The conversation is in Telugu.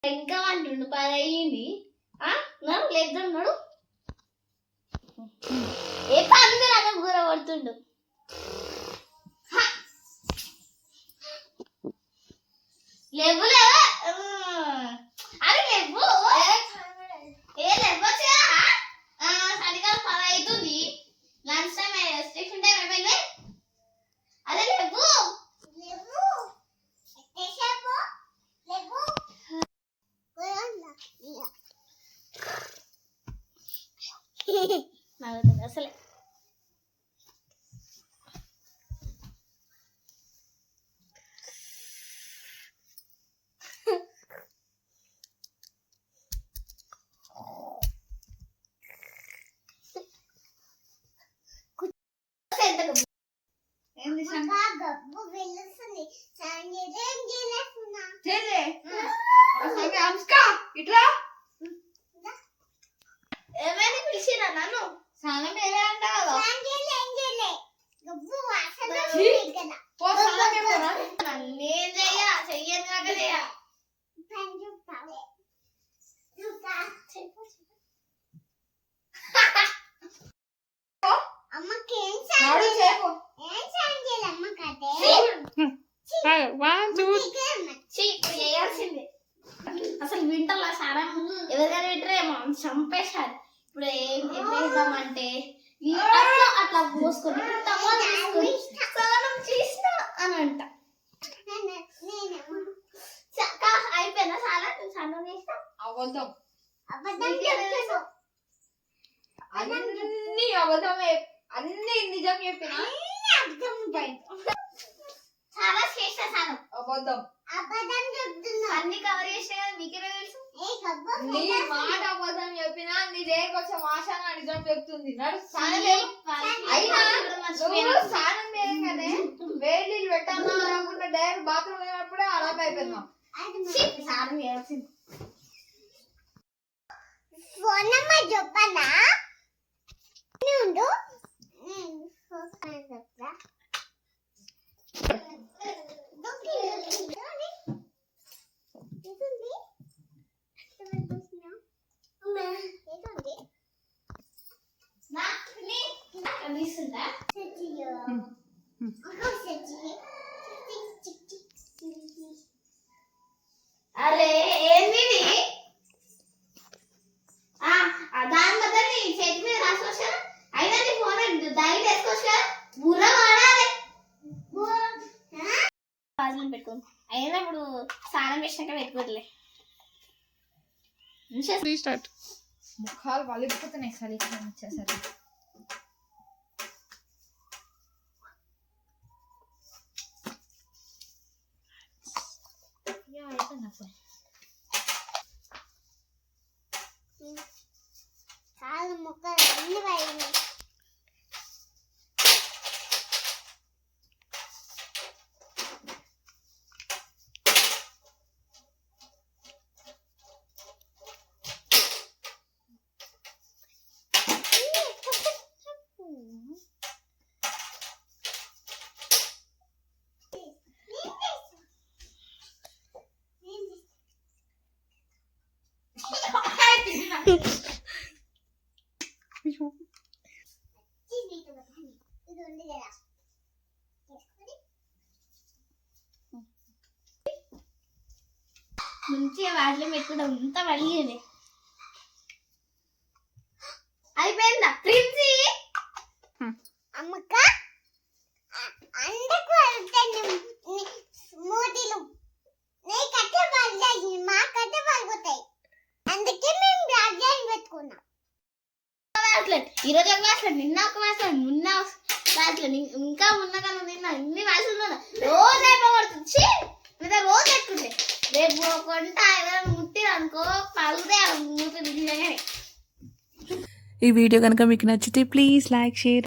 ఇంకా అంటుండు 10 అయ్యింది. లేదన్నాడు ఏ పంది రకం కూర పడుతుండు. లేవు అది లేవు సరిగా 10 అవుతుంది. లంచ్ టైం స్టేషన్ టైం అయిపోయింది. అదే లేవు అసలే ఇట్లా ఏమైనా పిలిచిరా నన్ను స్నానం ఏమే అంట కదా నేను చెయ్యను కాక చేయాల్సిందే. అసలు వింటర్లో చాలా ఎవరికైనా వింటరేమో చంపేశారు. ఇప్పుడు ఏం చేద్దామంటే అట్లా పోసుకొని స్నానం చేసిన అని అంట. అయిపోయినా చాలా స్నానం చేసిన అబద్ధం అన్ని అబద్ధమే, అన్ని నిజం చెప్పిన చాలా చేసిన స్నానం అబద్ధం అన్ని కవర్ చేసిన మీకే తెలుసు. నీ మాట అబద్ధం చెప్పినా నీ దగ్గర కొంచెం ఆశాన నిజం చెప్తుంది. అయినా స్నానం చేయగానే వేడి నీళ్ళు పెట్టాలా అనుకుంటే డైరెక్ట్ బాత్రూమ్ వెళ్ళినప్పుడే అలాగే అయిపోయిందాం. స్నానం చేయాల్సింది. చెప్పనా అరే ఏంది దాని బదులు చేతి మీద రాసుకోవచ్చు. అయినా నీ ఫోన్ డైరెక్ట్ వేసుకోవచ్చు కదా. బుర్ర వాడాలి పెట్టుకో. అయినా ఇప్పుడు స్నానం చేసినాక పెట్టుకోవట్లే. ముఖాలు వలిగిపోతున్నాయి సరే వచ్చేసరి. చాలా ముక్కలు అన్ని పోయినాయి. మంచిగా వాటిలో పెట్టుకుంటాం. ఇంత వలిగేది అయిపోయిందా ప్రిన్సీ అమ్మక అందకు మోటీలు మా కట్ట పడిపోతాయి. అందుకే మేము రాజ్యాన్ని పెట్టుకున్నాం. ఈరోజు క్లాస్లో నిన్న ఒక క్లాస్లో మొన్న క్లాస్లో ఇంకా ఉన్నగా నిన్న ఇన్ని క్లాసులు రోజు అయిపోతుంది. మీద రోజు ఎక్కుంటే రేపు కొంట ఎవరైనా ముట్టిరనుకో పలుదే ఈ వీడియో కనుక మీకు నచ్చితే ప్లీజ్ లైక్ షేర్